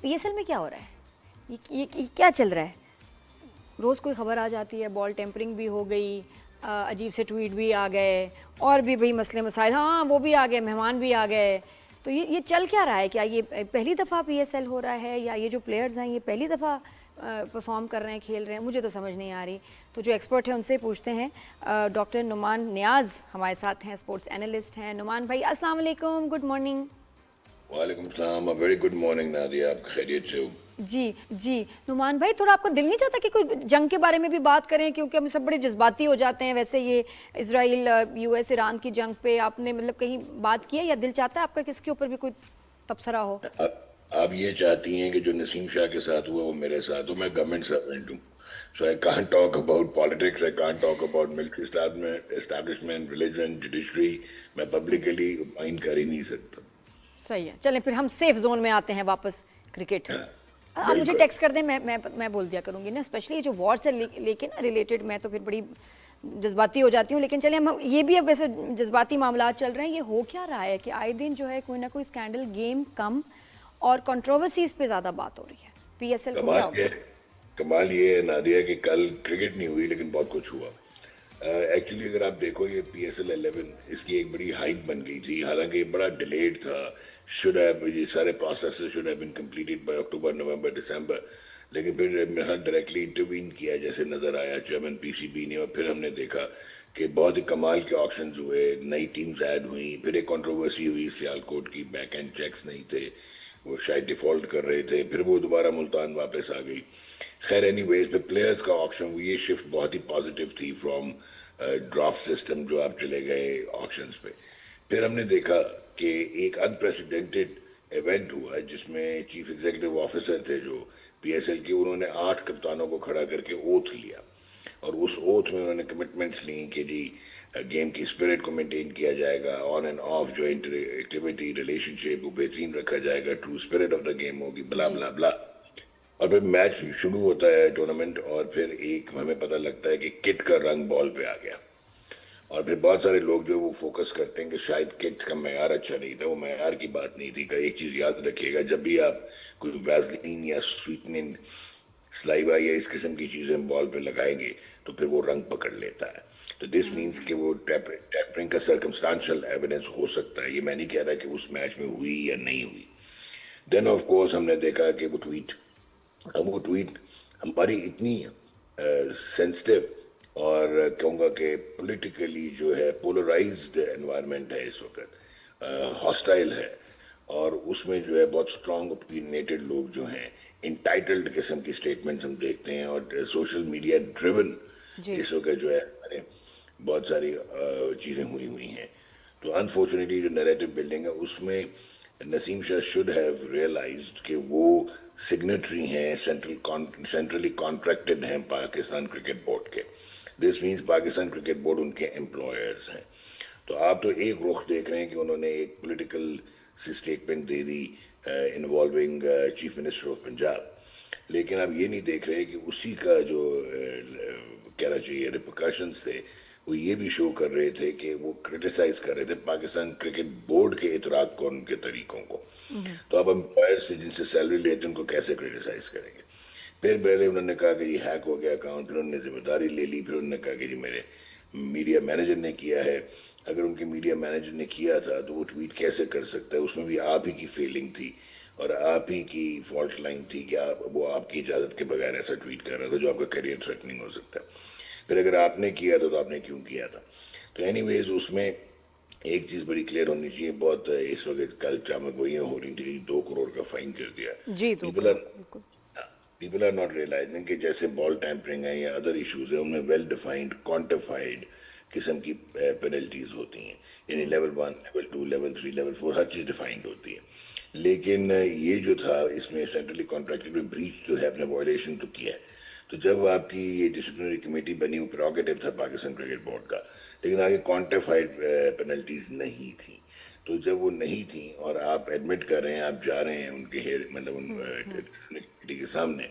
P S L میں کیا ہو رہا ہے؟ یہ کیا چل رہا ہے؟ روز کوئی خبر آ جاتی ہے، بال ٹیمپرنگ بھی ہو گئی، عجیب سے ٹویٹ بھی آ گئے، اور بھی بھئی مسئلے مسائل، ہاں وہ بھی آ گئے، مہمان بھی آ گئے. تو یہ چل کیا رہا ہے؟ کیا یہ پہلی دفعہ پی ایس ایل ہو رہا ہے، یا یہ جو پلیئرز ہیں یہ پہلی دفعہ پرفارم کر رہے ہیں، کھیل رہے ہیں؟ مجھے تو سمجھ نہیں آ رہی. تو جو ایکسپرٹ ہیں ان سے پوچھتے ہیں. ڈاکٹر نعمان نیاز ہمارے ساتھ ہیں، اسپورٹس اینالسٹ ہیں. نعمان بھائی السلام علیکم، گڈ مارننگ. وعلیکم السلام. ویری گڈ مارننگ نادیہ، آپ خیریت سے ہو؟ جی نعمان بھائی، تھوڑا آپ کو دل نہیں چاہتا کہ کوئی جنگ کے بارے میں بھی بات کریں؟ کیونکہ ہم سب بڑے جذباتی ہو جاتے ہیں. ویسے یہ اسرائیل یو ایس ایران کی جنگ پہ آپ نے مطلب کہیں بات کی ہے، یا دل چاہتا ہے آپ کا کہ اس کے اوپر بھی کوئی تبصرہ ہو؟ آپ یہ چاہتی ہیں کہ جو نسیم شاہ کے ساتھ ہوا وہ میرے ساتھ ہو؟ میں گورنمنٹ سروینٹ ہوں، so I can't talk about politics, I can't talk about military establishment, religion, judiciary. میں پبلکلی اوپائن کر ہی نہیں سکتا. صحیح ہے، چلیں پھر ہم سیف زون میں آتے ہیں واپس. کرکٹ آپ مجھے بالکل. ٹیکسٹ کر دیں، میں بول دیا کروں گی نا. اسپیشلی جو وار سے لے کے نا ریلیٹڈ، میں تو پھر بڑی جذباتی ہو جاتی ہوں. لیکن چلیں ہم یہ بھی اب ویسے جذباتی معاملات چل رہے ہیں. یہ ہو کیا رہا ہے کہ آئے دن جو ہے کوئی نہ کوئی اسکینڈل، گیم کم اور کنٹروورسیز پہ زیادہ بات ہو رہی ہے؟ پی ایس ایل کو کیا ہو گیا؟ کمال یہ ہے نادیہ کہ کل کرکٹ نہیں ہوئی لیکن بہت کچھ ہوا. ایکچولی اگر آپ دیکھو یہ پی ایس ایل 11 اس کی ایک بڑی ہائپ بن گئی تھی، حالانکہ یہ بڑا ڈیلیڈ تھا. یہ سارے processes should have been completed by October, November, December. لیکن پھر میرا ڈائریکٹلی انٹروین کیا جیسے نظر آیا چیئرمین پی سی بی نے، اور پھر ہم نے دیکھا کہ بہت ہی کمال کے آپشنز ہوئے، نئی ٹیمز ایڈ ہوئیں. پھر ایک کنٹروورسی ہوئی سیالکوٹ کی، بیک اینڈ چیکس نہیں تھے، وہ شاید ڈیفالٹ کر رہے تھے، پھر وہ دوبارہ ملتان واپس آ گئی. خیر اینی ویز پہ پلیئرز کا آپشن ہوئی، یہ شفٹ بہت ہی پازیٹیو تھی فرام ڈرافٹ سسٹم جو آپ چلے گئے آپشنز پہ. پھر ہم نے دیکھا کہ ایک انپریسیڈنٹڈ ایونٹ ہوا جس میں چیف ایگزیکٹو آفیسر تھے جو پی ایس ایل کے، انہوں نے 8 کپتانوں کو کھڑا کر کے اوتھ لیا، اور اس اوتھ میں انہوں نے کمٹمنٹس لیں کہ جی گیم کی اسپرٹ کو مینٹین کیا جائے گا، آن اینڈ آف جو ایکٹیویٹی ریلیشن شپ وہ بہترین رکھا جائے گا، true spirit of the game ہوگی، بلا بلا بلا. اور پھر میچ شروع ہوتا ہے ٹورنامنٹ، اور پھر ایک ہمیں پتہ لگتا ہے کہ کٹ کا رنگ بال پہ آ گیا. اور پھر بہت سارے لوگ جو وہ فوکس کرتے ہیں کہ شاید کٹس کا معیار اچھا نہیں تھا. وہ معیار کی بات نہیں تھی. کہ ایک چیز یاد رکھیے گا، جب بھی آپ کوئی ویزلین یا سویٹننگ سلائیوا یا اس قسم کی چیزیں بال پہ لگائیں گے تو پھر وہ رنگ پکڑ لیتا ہے. تو دس مینس کہ وہ ٹیپرنگ کا سرکمسٹانشل ایویڈنس ہو سکتا ہے. یہ میں نہیں کہہ رہا کہ اس میچ میں ہوئی یا نہیں ہوئی. دین آف کورس ہم نے دیکھا کہ وہ ٹویٹ ہماری اتنی سینسٹیو اور کہوں گا کہ پولیٹیکلی جو ہے پولرائزڈ انوائرمنٹ ہے اس وقت، ہاسٹائل ہے، اور اس میں جو ہے بہت اسٹرانگ اوپینیٹڈ لوگ جو ہیں، انٹائٹلڈ قسم کی سٹیٹمنٹس ہم دیکھتے ہیں، اور سوشل میڈیا ڈریون جی اس وقت جو ہے بہت ساری چیزیں ہوئی ہیں. تو انفارچونیٹلی جو نیریٹو بلڈنگ ہے اس میں نسیم شاہ شوڈ ہیو ریئلائزڈ کہ وہ سگنیٹری ہیں، سینٹرلی کانٹریکٹڈ ہیں پاکستان کرکٹ بورڈ کے. This means Pakistan cricket board ان کے امپلائرز ہیں. تو آپ تو ایک رخ دیکھ رہے ہیں کہ انہوں نے ایک پولیٹیکل سی اسٹیٹمنٹ دے دی involving chief minister of Punjab, لیکن آپ یہ نہیں دیکھ رہے کہ اسی کا جو کہنا چاہیے ریپرکاشنز تھے وہ یہ بھی شو کر رہے تھے کہ وہ کرٹیسائز کر رہے تھے پاکستان کرکٹ بورڈ کے اطراق کو، ان کے طریقوں کو. تو اب امپلائر سے جن سے سیلری لیتے ہیں ان کو کیسے کرٹیسائز کریں گے؟ پھر پہلے انہوں نے کہا کہ جی ہیک ہو گیا اکاؤنٹ، پھر انہوں نے ذمہ داری لے لی، پھر انہوں نے کہا کہ جی میرے میڈیا مینیجر نے کیا ہے. اگر ان کے میڈیا مینیجر نے کیا تھا تو وہ ٹویٹ کیسے کر سکتا ہے؟ اس میں بھی آپ ہی کی فیلنگ تھی اور آپ ہی کی فالٹ لائن تھی کہ وہ آپ کی اجازت کے بغیر ایسا ٹویٹ کر رہا تھا جو آپ کا کیریئر تھریٹننگ ہو سکتا ہے. پھر اگر آپ نے کیا تھا تو آپ نے کیوں کیا تھا؟ تو اینی ویز اس میں ایک چیز بڑی کلیئر ہونی چاہیے. بہت اس وقت کل چامک گوئیاں ہو رہی تھیں 2 کروڑ کا فائن کر دیا. جی 2 پیپل کروڑ آر بالکل. پیپل آر ناٹ ریئلائزنگ کہ جیسے بال ٹیمپرنگ ہے یا ادر ایشوز ہیں، ان میں ویل ڈیفائنڈ کوانٹیفائڈ قسم کی پینلٹیز ہوتی ہیں. یعنی لیول 1، لیول 2، لیول 3، لیول 4 ہر چیز ڈیفائنڈ ہوتی ہے. لیکن یہ جو تھا اس میں سینٹرلی کانٹریکٹڈ میں بریچ جو ہے اپنے وائلیشن تو کیا ہے. تو جب آپ کی یہ ڈسپلنری کمیٹی بنی، وہ پریروگیٹو تھا پاکستان کرکٹ بورڈ کا، لیکن آگے کوانٹیفائڈ پینلٹیز نہیں تھیں. تو جب وہ نہیں تھیں اور آپ ایڈمٹ کر رہے ہیں، آپ جا رہے ہیں ان کے مطلب ان کمیٹی کے سامنے،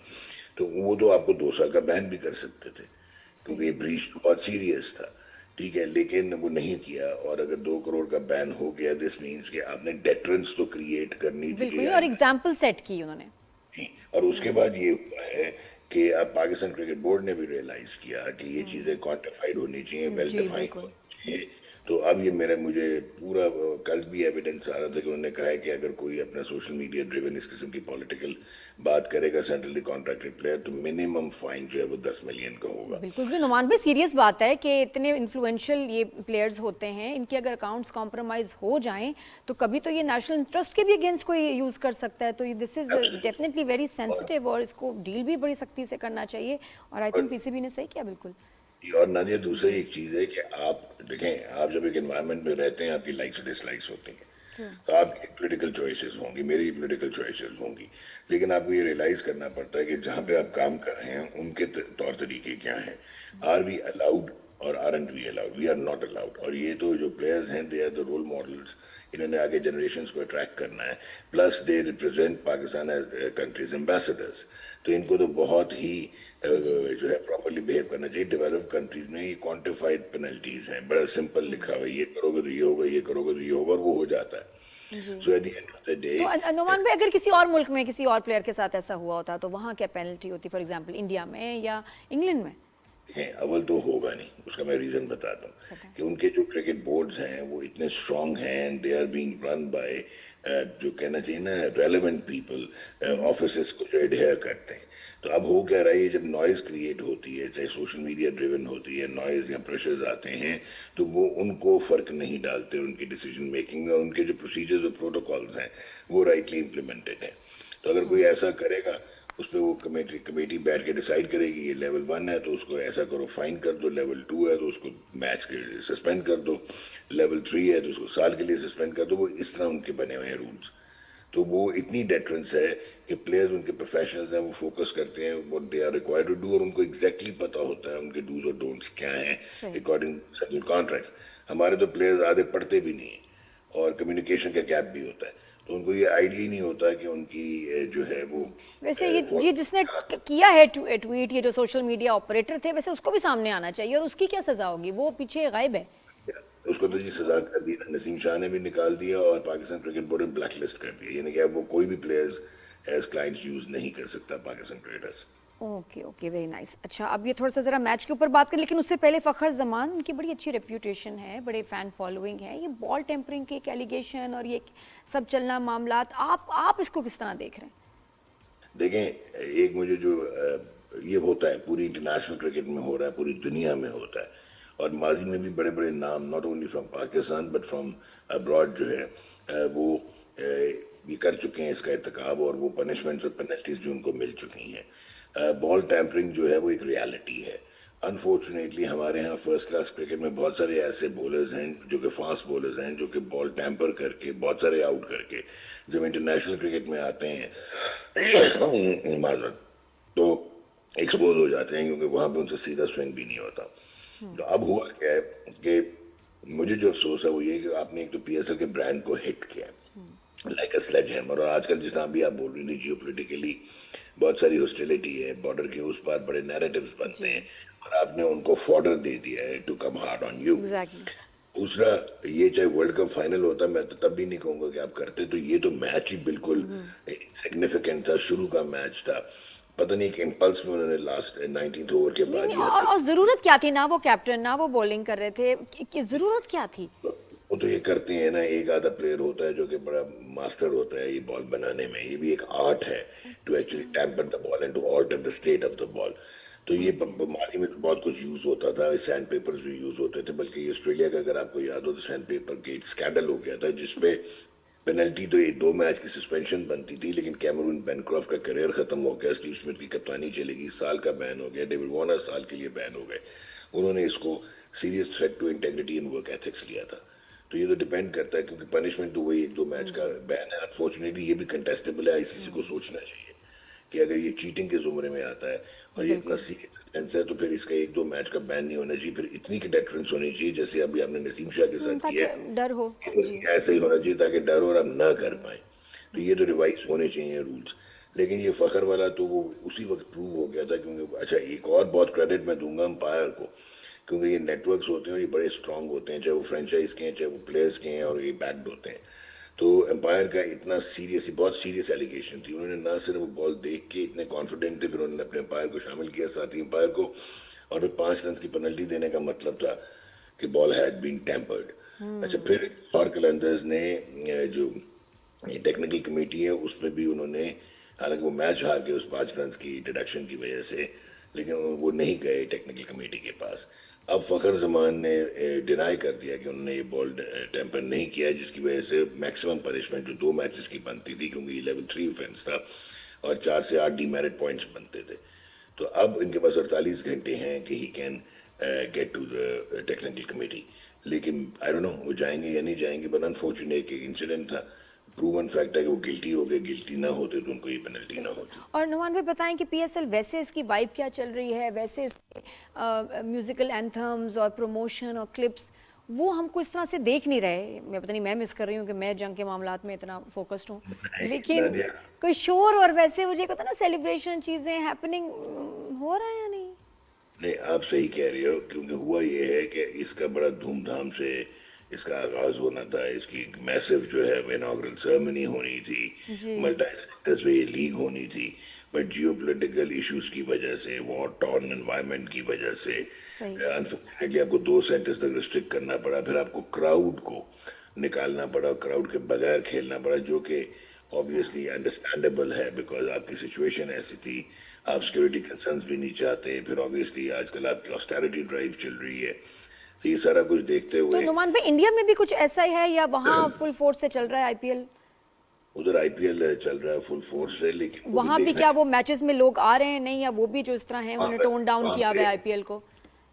تو وہ تو آپ کو 2 سال کا بین بھی کر سکتے تھے کیونکہ یہ بریچ بہت سیریس تھا. ٹھیک ہے، لیکن وہ نہیں کیا. اور اگر 2 کروڑ کا بین ہو گیا، دس مینس کہ آپ نے ڈیٹرنس تو کریٹ کرنی تھی کہ بالکل، یار اور ایگزامپل سیٹ کی انہوں نے. اور اس کے بعد یہ ہوا ہے کہ اب پاکستان کرکٹ بورڈ نے بھی ریئلائز کیا کہ یہ چیزیں کوانٹیفائڈ ہونی چاہیے، ویل جی ڈیفائنڈ بالکل. ہونی چاہیے. تو اب یہ مجھے پورا کل بھی ایویڈنس آ رہا تھا کہ انہوں نے کہا ہے کہ اگر کوئی اپنا سوشل میڈیا ڈریون اس قسم کی پولیٹیکل بات کرے گا سینٹرلی کانٹریکٹڈ پلیئر تو منیمم فائن جو ہے وہ 10 ملین کا ہوگا. بالکل بھی نعمان بھائی سیریس بات ہے کہ اتنے انفلوئنشل یہ پلیئرز ہوتے ہیں، ان کے اگر اکاؤنٹس کمپرومائز ہو جائیں تو کبھی تو یہ نیشنل انٹرسٹ کے بھی اگینسٹ کوئی یوز کر سکتا ہے. تو دس از ڈیفینیٹلی ویری سینسٹیو اور اس کو ڈیل بھی بڑی سختی سے کرنا چاہیے اور I think P C B نے صحیح کیا بالکل. اور نادیہ دوسرا ایک چیز ہے کہ آپ دیکھیں، آپ جب ایک انوائرمنٹ میں رہتے ہیں آپ کی لائکس ڈس لائکس ہوتی ہیں، تو آپ کی پولیٹیکل چوائسیز ہوں گی، میری پولیٹیکل چوائسیز ہوں گی، لیکن آپ کو یہ ریئلائز کرنا پڑتا ہے کہ جہاں پہ آپ کام کر رہے ہیں ان کے طور طریقے کیا ہیں. آر وی الاؤڈ اور aren't we allowed? We are not allowed. اور یہ تو جو پلیئرز ہیں they are the role models, انہوں نے آگے جنریشنز کو اٹریکٹ کرنا ہے، plus they represent Pakistan as countries ambassadors. تو ان کو تو بہت ہی جو ہے پراپرلی بہیو کرنا چاہیے. ڈیولپ کنٹریز میں یہ کوانٹیفائڈ پینلٹیز ہیں، بڑا سمپل لکھا ہوا ہے، یہ کرو گے تو یہ ہوگا، یہ کرو گے تو یہ ہوگا، اور وہ ہو جاتا ہے. So at the end of the day تو نعمان بھائی اگر کسی اور ملک میں کسی اور پلیئر کے ساتھ ایسا ہوا ہوتا تو وہاں کیا پینلٹی ہوتی، فار ایگزامپل انڈیا میں یا انگلینڈ میں؟ اول تو ہوگا نہیں، اس کا میں ریزن بتاتا ہوں کہ ان کے جو کرکٹ بورڈز ہیں وہ اتنے اسٹرانگ ہیں and they are being run by جو کہنا چاہیے نا ریلیونٹ پیپل، آفیسز کو جو ایڈہیئر کرتے ہیں. تو اب ہو کیا رہا ہے، جب نوائز کریٹ ہوتی ہے، چاہے سوشل میڈیا ڈریون ہوتی ہے، نوائز یا پریشرز آتے ہیں تو وہ ان کو فرق نہیں ڈالتے ان کی ڈیسیجن میکنگ میں، اور ان کے جو پروسیجرز اور پروٹوکالز ہیں وہ رائٹلی امپلیمنٹڈ ہیں. تو اگر کوئی ایسا کرے گا اس پہ وہ کمیٹی بیٹھ کے ڈیسائیڈ کرے گی یہ لیول 1 ہے تو اس کو ایسا کرو، فائن کر دو، لیول 2 ہے تو اس کو میچ کے سسپینڈ کر دو، لیول 3 ہے تو اس کو سال کے لیے سسپینڈ کر دو. وہ اس طرح ان کے بنے ہوئے ہیں رولز. تو وہ اتنی ڈیٹرنس ہے کہ پلیئرز ان کے پروفیشنلز ہیں، وہ فوکس کرتے ہیں what they are required to do، اور ان کو ایگزیکٹلی پتہ ہوتا ہے ان کے ڈوز اور ڈونٹس کیا ہیں اکارڈنگ سرٹن کانٹریکٹس. ہمارے تو پلیئرز آدھے پڑھتے بھی نہیں ہیں اور کمیونیکیشن کا گیپ بھی ہوتا ہے، تو ان کو یہ آئیڈیا ہی نہیں ہوتا کہ ان کی جو ہے وہ ویسے یہ جس نے کیا ہے ٹویٹ، یہ جو سوشل میڈیا آپریٹر تھے، ویسے اس کو بھی سامنے آنا چاہیے اور اس کی کیا سزا ہوگی؟ وہ پیچھے غائب ہے. اس کو تو جی سزا کر دی، نسیم شاہ نے بھی نکال دیا اور پاکستان کرکٹ بورڈ نے بلیک لسٹ کر دیا، یعنی کہ اب وہ کوئی بھی پلیئرز ایز کلائنٹس یوز نہیں کر سکتا Pakistan cricketers. Okay okay very nice. اچھا اب یہ تھوڑا سا ذرا میچ کے اوپر بات کریں، لیکن اس سے پہلے فخر زمان، ان کی بڑی اچھی ریپیوٹیشن ہے، بڑے فین فالوئنگ ہے، یہ بال ٹیمپرنگ کے ایک ایلیگیشن اور یہ سب چلنا معاملات، آپ اس کو کس طرح دیکھ رہے ہیں؟ دیکھیں، ایک مجھے جو یہ ہوتا ہے پوری انٹرنیشنل کرکٹ میں ہو رہا ہے، پوری دنیا میں ہوتا ہے، اور ماضی میں بھی بڑے بڑے نام not only from Pakistan but from abroad جو ہے وہ یہ کر چکے ہیں اس کا ارتکاب، اور وہ پنشمنٹس اور پینلٹیز بھی ان کو مل چکی ہیں. بال ٹیمپرنگ جو ہے وہ ایک ریالٹی ہے. انفارچونیٹلی ہمارے ہاں فرسٹ کلاس کرکٹ میں بہت سارے ایسے بولرز ہیں جو کہ فاسٹ بولرز ہیں، جو کہ بال ٹیمپر کر کے بہت سارے آؤٹ کر کے جب انٹرنیشنل کرکٹ میں آتے ہیں معذرت تو ایکسپوز ہو جاتے ہیں، کیونکہ وہاں پہ ان سے سیدھا سوئنگ بھی نہیں ہوتا. تو اب ہوا کیا ہے کہ مجھے جو افسوس ہے وہ یہ کہ آپ نے ایک تو پی ایس ایل کے برانڈ کو ہٹ کیا لائک اے سلیج ہیمر، اور آج کل جس طرح ابھی آپ بول رہی ہیں جیو پولیٹیکلی بہت ساری ہاسٹیلٹی ہے، بارڈر کے اس پار بڑے نیریٹیوز بنتے ہیں، اور آپ نے ان کو فارڈر دے دیا ہے to come hard on you. Exactly. دوسرا یہ چاہے ورلڈ کپ فائنل ہوتا، میں تو تب بھی نہیں کہوں گا کہ آپ کرتے، تو یہ تو میچ ہی بالکل سگنیفیکنٹ تھا، شروع کا میچ تھا، پتہ نہیں کہ امپلس میں انہوں نے لاسٹ 19th اوور کے بعد یہ حرکت. اور ضرورت کیا تھی؟ نہ وہ کیپٹن نہ وہ بولنگ کر رہے تھے، ضرورت کیا تھی؟ وہ تو یہ کرتے ہیں نا، ایک آدھا پلیئر ہوتا ہے جو کہ بڑا ماسٹر ہوتا ہے یہ بال بنانے میں، یہ بھی ایک آرٹ ہے to actually tamper the ball and to alter the state of the ball. تو یہ ماضی میں تو بہت کچھ یوز ہوتا تھا، سینڈ پیپرز بھی یوز ہوتے تھے، بلکہ یہ آسٹریلیا کا اگر آپ کو یاد ہو تو سینڈ پیپر گیٹ اسکینڈل ہو گیا تھا، جس پہ پینلٹی تو یہ 2 میچ کی سسپینشن بنتی تھی، لیکن کیمرون بینکرافٹ کا کریئر ختم ہو گیا، اسٹیو اسمتھ کی کپتانی چلے گی، سال کا بین ہو گیا، ڈیوڈ وارنر سال کے لیے بین ہو گئے. انہوں نے اس کو serious threat to integrity and work ethics لیا تھا. تو یہ تو ڈیپینڈ کرتا ہے، کیونکہ پنشمنٹ تو وہی 1-2 میچ کا بین ہے. انفارچونیٹلی یہ بھی کنٹیسٹیبل ہے، آئی سی سی کو سوچنا چاہیے کہ اگر یہ چیٹنگ کے زمرے میں آتا ہے اور یہ اتنا سیریس ہے تو پھر اس کا 1-2 میچ کا بین نہیں ہونا چاہیے، پھر اتنی کی ڈیٹرنس ہونی چاہیے جیسے ابھی آپ نے نسیم شاہ کے ساتھ کیا تاکہ ڈر ہو. ہے، ایسا ہی ہونا چاہیے تاکہ ڈر اور ہم نہ کر پائیں. تو یہ تو ریوائز ہونے چاہیے رولز. لیکن یہ فخر والا تو وہ اسی وقت پروو ہو گیا تھا، کیونکہ اچھا ایک اور بہت کریڈٹ میں دوں گا امپائر کو، کیونکہ یہ نیٹ ورکس ہوتے ہیں اور یہ بڑے اسٹرانگ ہوتے ہیں، چاہے وہ فرینچائز کے ہیں چاہے وہ پلیئرز کے ہیں، اور یہ بیکڈ ہوتے ہیں. تو امپائر کا اتنا سیریس، بہت سیریس ایلیگیشن تھی. انہوں نے نہ صرف وہ بال دیکھ کے اتنے کانفیڈنٹ تھے، پھر انہوں نے اپنے امپائر کو شامل کیا، ساتھی امپائر کو، اور پھر 5 رنز کی پینلٹی دینے کا مطلب تھا کہ بال ہیڈ بین ٹیمپرڈ. اچھا پھر اور قلندرز نے جو ٹیکنیکل کمیٹی ہے اس میں بھی انہوں نے، حالانکہ وہ میچ ہار کے اس 5 رنز کی ڈیڈکشن کی وجہ سے، لیکن وہ نہیں گئے ٹیکنیکل کمیٹی کے پاس. اب فخر زمان نے ڈینائی کر دیا کہ انہوں نے یہ بال ٹیمپر نہیں کیا، جس کی وجہ سے میکسیمم پنشمنٹ جو 2 میچز کی بنتی تھی، کیونکہ یہ لیول 3 اوفینس تھا اور 4 سے 8 ڈی میرٹ پوائنٹس بنتے تھے، تو اب ان کے پاس 48 گھنٹے ہیں کہ he can get to the technical committee. لیکن آئی ڈونٹ نو وہ جائیں گے یا نہیں جائیں گے، بٹ انفارچونیٹ کہ انسیڈنٹ تھا، پروون فیکٹ ہے کہ وہ گلٹی ہو گئے، گلٹی نہ ہوتے تو ان کو یہ پینلٹی نہ ہوتی. اور نعمان بھائی بتائیں کہ پی ایس ایل ویسے اس کی وائب کیا چل رہی ہے، ویسے اس کے میوزیکل اینتھمز اور پروموشن اور کلپس وہ ہم کو اس طرح سے دیکھ نہیں رہے. میں پتہ نہیں میں مس کر رہی ہوں کہ میں جنگ کے معاملات میں اتنا فوکسڈ ہوں، لیکن نادیہ، کوئی شور اور ویسے مجھے پتہ نا سیلیبریشن چیزیں ہیپننگ ہو رہا ہے یا نہیں؟ نہیں آپ صحیح کہہ رہے ہو، کیونکہ ہوا یہ ہے کہ اس کا بڑا دھوم دھام سے اس کا آغاز ہونا تھا، اس کی میسو جو ہے اناگرل سرمنی ہونی تھی، جی ملٹی سیکٹرز میں یہ لیگ ہونی تھی، بٹ جیو پولیٹیکل ایشوز کی وجہ سے، وار ٹارن انوائرمنٹ کی وجہ سے صحیح. انفارچونیٹلی آپ کو 2 سینٹرز تک ریسٹرکٹ کرنا پڑا، پھر آپ کو کراؤڈ کو نکالنا پڑا، کراؤڈ کے بغیر کھیلنا پڑا، جو کہ obviously انڈرسٹینڈیبل ہے بیکاز آپ کی سچویشن ایسی تھی، آپ سیکورٹی کنسرنس بھی نہیں چاہتے، پھر obviously آج کل آپ کی آسٹیرٹی ڈرائیو چل رہی ہے، تو یہ سارا کچھ دیکھتے تو ہوئے نعمان بھائی انڈیا میں بھی کچھ ایسا ہی ہے یا وہاں فل فورس سے چل رہا ہے آئی پی ایل؟ ادھر آئی پی ایل چل رہا ہے فل فورس سے، لیکن وہ بھی وہاں بھی دیکھنا کیا وہ میچز میں لوگ آ رہے ہیں نہیں، یا وہ بھی جو اس طرح ہیں انہوں وہاں نے پہ ٹون ڈاؤن وہاں کیا ہوا پہ ہے آئی پی ایل کو؟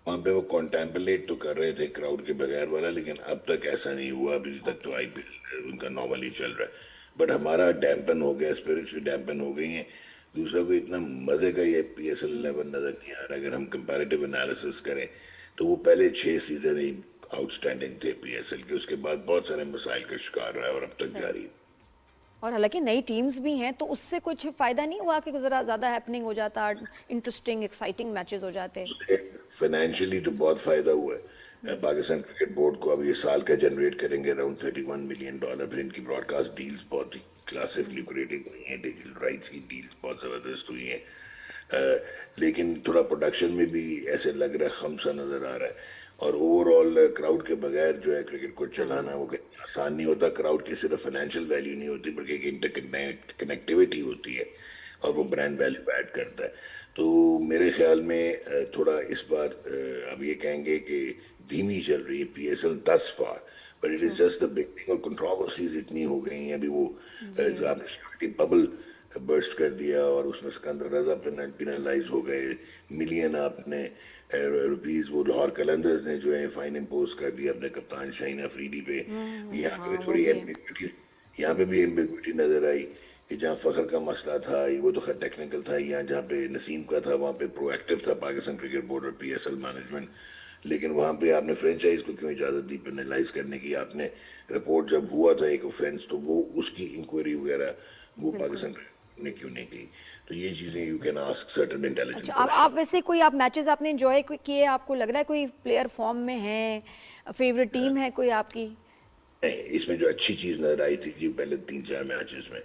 وہاں پہ وہ کانٹیمپلیٹ تو کر رہے تھے کراؤڈ کے بغیر والا، لیکن اب تک ایسا نہیں ہوا، ابھی تک تو اوکے. آئی پی ایل ان کا نارملی چل رہا ہے، بٹ ہمارا ڈیمپن ہو گیا، اسپرٹس بھی ڈیمپن ہو گئی ہیں. دوسرا کوئی اتنا مزے کا یہ پی ایس ایل 11 نظر نہیں آ رہا. اگر ہم کمپیریٹیو انالیسس کریں تو وہ پہلے 6 سیزن ہی آؤٹ اسٹینڈنگ تھے پی ایس ایل کے، اس کے بعد بہت سارے مسائل کا شکار رہا ہے اور اب تک صحیح. جاری ہے. اور حالانکہ نئی ٹیمز بھی ہیں تو اس سے کچھ فائدہ نہیں ہوا کہ ذرا زیادہ ہیپننگ ہو جاتا، انٹرسٹنگ ایکسائٹنگ میچز ہو جاتے؟ فائنینشلی تو بہت فائدہ ہوا ہے. پاکستان کرکٹ بورڈ کو اب یہ سال کا جنریٹ کریں گے اراؤنڈ $31 ملین. پھر ان کی براڈ کاسٹ ڈیلز بہت ہی کلاسک لیبریٹنگ ہوئی ہیں، ڈیجیٹل رائٹس کی ڈیلز بہت زبردست ہوئی ہیں. لیکن تھوڑا پروڈکشن میں بھی ایسے لگ رہا ہے خمسا نظر آ رہا ہے، اور اوور آل کراؤڈ کے بغیر جو ہے کرکٹ کو چلانا وہ آسان نہیں ہوتا. کراؤڈ کی صرف فائنینشیل ویلیو نہیں ہوتی بلکہ ایک انٹر کنیکٹیوٹی ہوتی ہے، اور وہ برانڈ ویلیو ایڈ کرتا ہے. تو میرے خیال میں تھوڑا اس بار اب یہ کہیں گے کہ دھیمی چل رہی ہے P S L thus far, but it is just the beginning. اور کنٹروورسیز اتنی ہو گئی ہیں ابھی، وہ جو آپ نے سیکورٹی ببل برسٹ کر دیا اور اس میں سکندر رضا پینلائز ہو گئے، ملین آپ نے روپیز وہ لاہور قلندرز نے جو ہے فائن امپوز کر دیا اپنے کپتان شاہین افریدی پہ. یہاں پہ ہاں وہ تھوڑی بھی ہے. ایمبیگوٹی، یہاں پہ بھی ایمبیگوٹی نظر آئی کہ جہاں فخر کا مسئلہ تھا وہ تو خیر ٹیکنیکل تھا، یہاں جہاں پہ نسیم کا تھا وہاں پہ پرو ایکٹیو تھا پاکستان کرکٹ بورڈ اور پی ایس ایل مینجمنٹ. لیکن وہاں پہ آپ نے فرینچائز کو کیوں اجازت دی پینلائز کرنے کی؟ آپ نے رپورٹ جب ہوا تھا ایک اوفینس تو وہ اس کی انکوائری وغیرہ وہ بالکل. پاکستان نے کیوں نہیں کی؟ تو یہ چیزیں یو کین آسک سرٹن اچھا انٹیلیجنٹ آپ کوشچن. ویسے کوئی آپ میچز آپ نے انجوائے کیے، آپ کو لگ رہا ہے کوئی پلیئر فارم میں ہیں، فیوریٹ ٹیم ہے کوئی آپ کی؟ اس میں جو اچھی چیز نظر آئی تھی جی پہلے 3 4 میچز میں،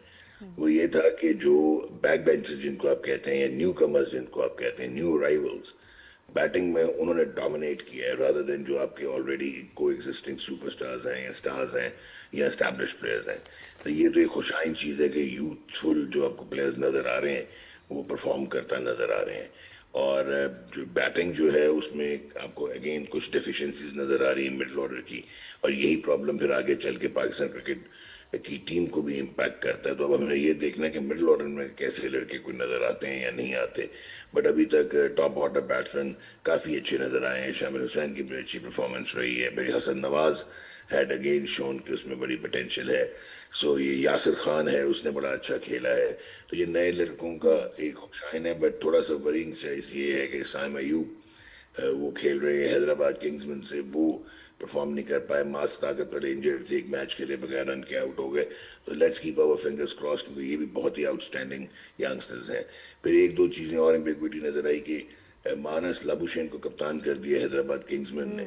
وہ یہ تھا کہ جو بیک بینچز جن کو آپ کہتے ہیں یا نیو کمرز جن کو آپ کہتے ہیں، نیو رائیولز، بیٹنگ میں انہوں نے ڈومینیٹ کیا ہے رادر دین جو آپ کے آلریڈی کو ایگزسٹنگ سپر سٹارز ہیں یا سٹارز ہیں یا اسٹیبلش پلیئرز ہیں. تو یہ تو ایک خوشائن چیز ہے کہ یوتھفل جو آپ کو پلیئرز نظر آ رہے ہیں وہ پرفارم کرتا نظر آ رہے ہیں. اور جو بیٹنگ جو ہے اس میں آپ کو اگین کچھ ڈیفیشنسیز نظر آ رہی ہیں مڈل آرڈر کی، اور یہی پرابلم پھر آگے چل کے پاکستان کرکٹ کی ٹیم کو بھی امپیکٹ کرتا ہے. تو اب ہمیں یہ دیکھنا ہے کہ مڈل آرڈر میں کیسے لڑکے کوئی نظر آتے ہیں یا نہیں آتے. بٹ ابھی تک ٹاپ آرڈر بیٹسمین کافی اچھے نظر آئے ہیں. شامل حسین کی بھی اچھی پرفارمنس رہی ہے، بھائی حسن نواز ہیڈ اگین شون کہ اس میں بڑی پوٹینشیل ہے. سو یہ یاسر خان ہے، اس نے بڑا اچھا کھیلا ہے. تو یہ نئے لڑکوں کا ایک خوشائن ہے، بٹ تھوڑا سا ورینگ چیز یہ ہے کہ سائم ایوب وہ کھیل رہے ہیں حیدرآباد کنگزمین سے، وہ پرفارم نہیں کر پائے. ماس طاقت پر انجرڈ تھے، ایک میچ کے لیے بغیر رن کے آؤٹ ہو گئے. تو let's keep our fingers crossed, کیونکہ یہ بھی بہت ہی آؤٹ اسٹینڈنگ ینگسٹرز ہیں. پھر ایک دو چیزیں اور ایمبیگوٹی نظر آئی کہ مانس لابوشین کو کپتان کر دیا حیدرآباد کنگزمین نے.